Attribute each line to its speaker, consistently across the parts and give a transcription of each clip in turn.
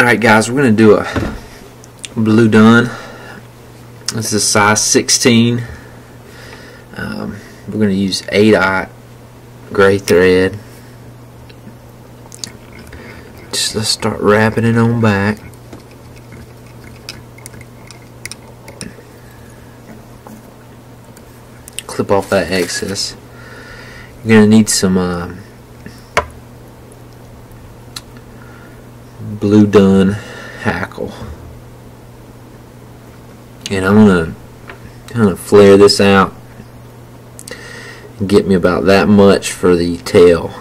Speaker 1: Alright guys, we're going to do a blue dun. This is size 16. We're going to use 8/0 gray thread. Just let's start wrapping it on back. Clip off that excess. You're going to need some blue dun hackle, and I'm gonna kind of flare this out and get me about that much for the tail.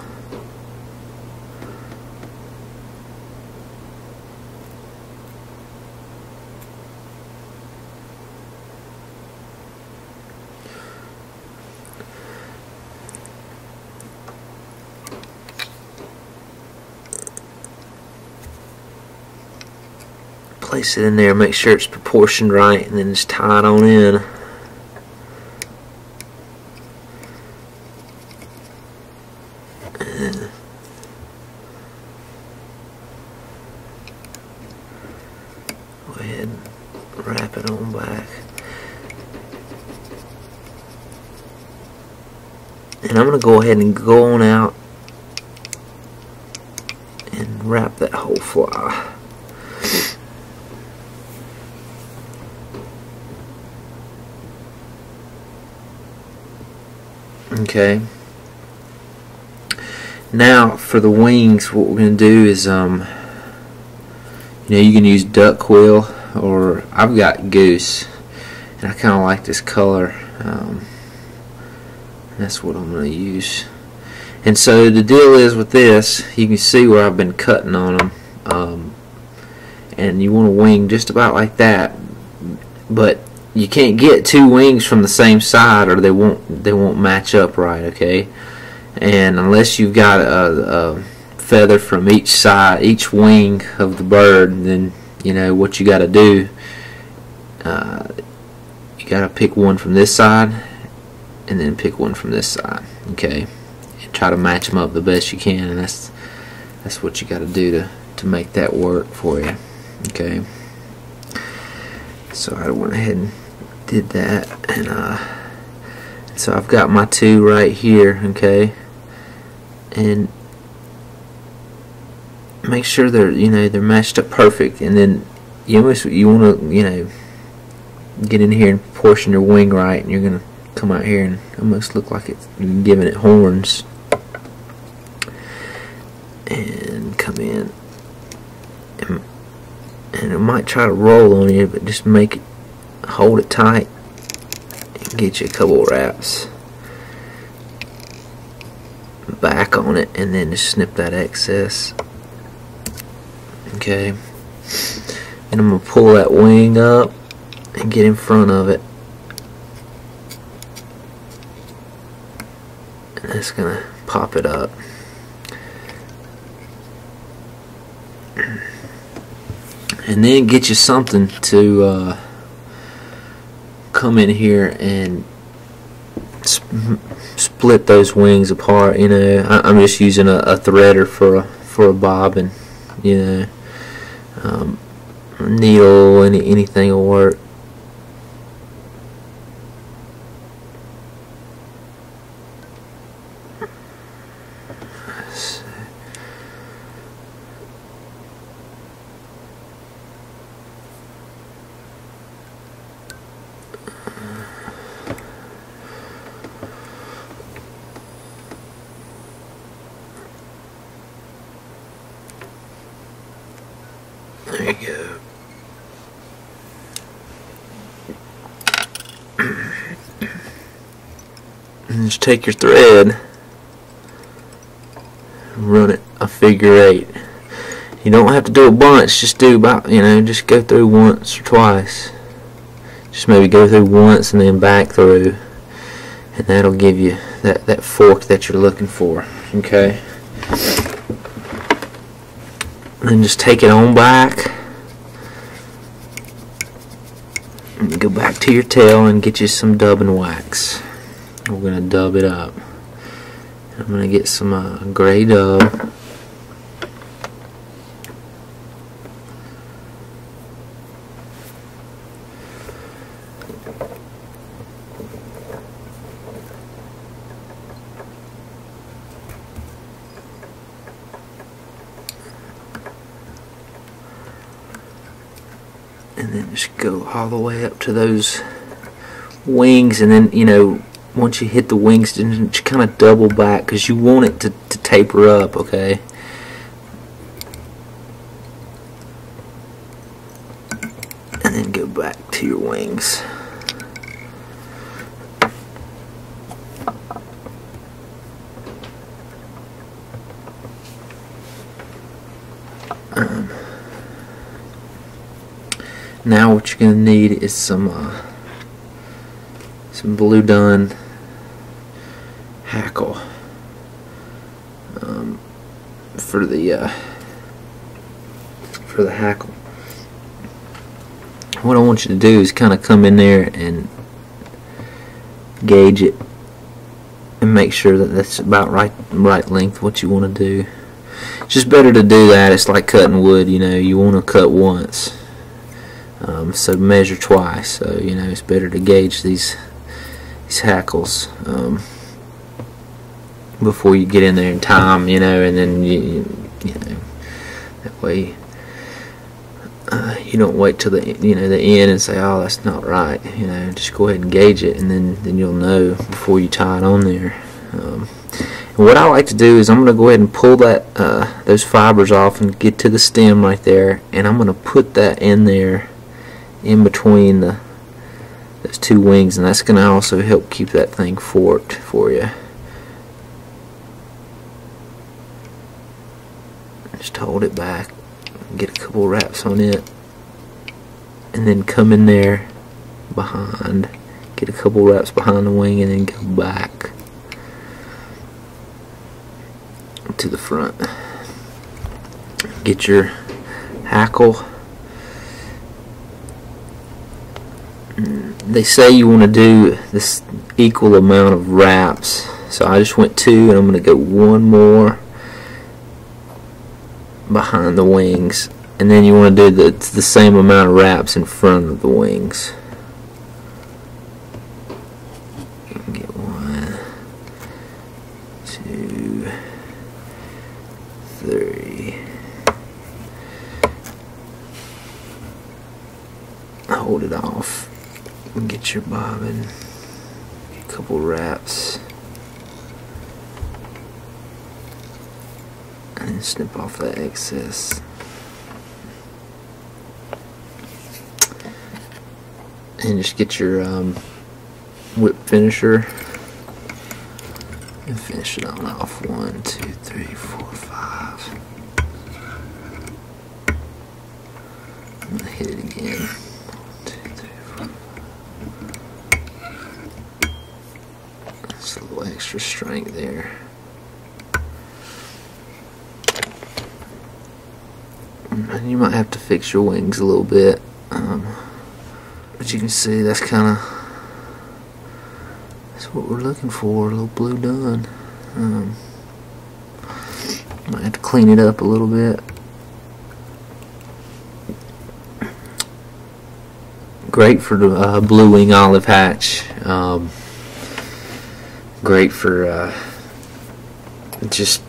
Speaker 1: Place it in there, make sure it's proportioned right, and then just tie it on in. And go ahead and wrap it on back. And I'm going to go ahead and go on out and wrap that whole fly. Okay. Now for the wings, what we're going to do is, you know, you can use duck quill, or I've got goose, and I kind of like this color. That's what I'm going to use. And so the deal is with this, you can see where I've been cutting on them, and you want a wing just about like that, but you can't get two wings from the same side, or they won't match up right, okay? And unless you've got a feather from each side, each wing of the bird, then you know what you got to do. You got to pick one from this side, and then pick one from this side, okay? And try to match them up the best you can, and that's what you got to do to make that work for you, okay? So I went ahead and did that, and so I've got my two right here, okay, and make sure they're matched up perfect, and then you want to get in here and proportion your wing right, and you're gonna come out here and almost look like it's giving it horns, and come in, and it might try to roll on you, but just hold it tight and get you a couple wraps back on it, and then just snip that excess, okay? And I'm going to pull that wing up and get in front of it, and that's going to pop it up. And then get you something to come in here and split those wings apart. You know, I'm just using a threader for a bobbin. You know, needle, anything will work. There you go. And just take your thread and run it a figure 8. You don't have to do a bunch, just do about, just go through once or twice. Just maybe go through once and then back through, and that'll give you that fork that you're looking for, okay? And then just take it on back and go back to your tail and get you some dubbing wax. We're going to dub it up. I'm going to get some gray dub. and then just go all the way up to those wings, and then once you hit the wings, then just kind of double back because you want it to taper up, okay? And then go back to your wings. Now what you're going to need is some blue done hackle for the hackle. What I want you to do is kind of come in there and gauge it and make sure that that's about right length what you want to do. It's just better to do that. It's like cutting wood, you want to cut once, so measure twice. So it's better to gauge these hackles before you get in there in time, and then that way you don't wait till the end and say, oh, that's not right. Just go ahead and gauge it, and then you'll know before you tie it on there. And what I like to do is I'm going to go ahead and pull that those fibers off and get to the stem right there, and I'm going to put that in there in between those two wings, and that's going to also help keep that thing forked for you. Just hold it back, get a couple wraps on it, and then come in there behind, get a couple wraps behind the wing, and then go back to the front. Get your hackle. They say you want to do this equal amount of wraps, so I just went 2, and I'm going to go 1 more behind the wings, and then you want to do the same amount of wraps in front of the wings. You can get 1, 2, 3. Hold it off and get your bobbin, a couple wraps, and then snip off that excess. And just get your whip finisher and finish it on off. 1, 2, 3, 4, 5. I'm gonna hit it again. 1, 2, 3, 4. That's a little extra strength there. And you might have to fix your wings a little bit, but you can see that's what we're looking for, a little blue done. Might have to clean it up a little bit. Great for the blue wing olive hatch. Great for just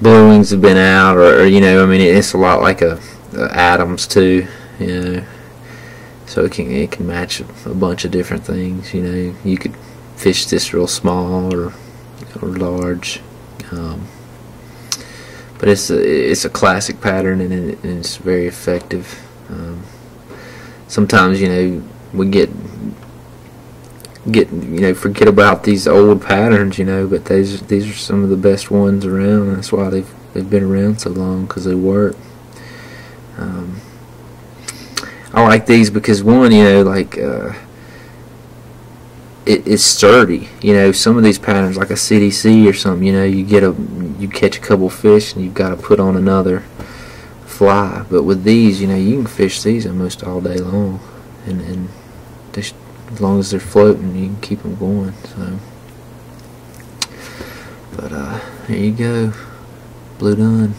Speaker 1: blue wings have been out, or I mean, it's a lot like a Adams too, so it can match a bunch of different things. You could fish this real small or large, but it's a classic pattern, and it's very effective. Sometimes we forget about these old patterns, but these are some of the best ones around, and that's why they've been around so long, because they work. I like these because one, it's sturdy. Some of these patterns, like a CDC or something, you catch a couple fish and you've got to put on another fly. But with these, you can fish these almost all day long, and as long as they're floating, you can keep them going. So, but there you go, blue done.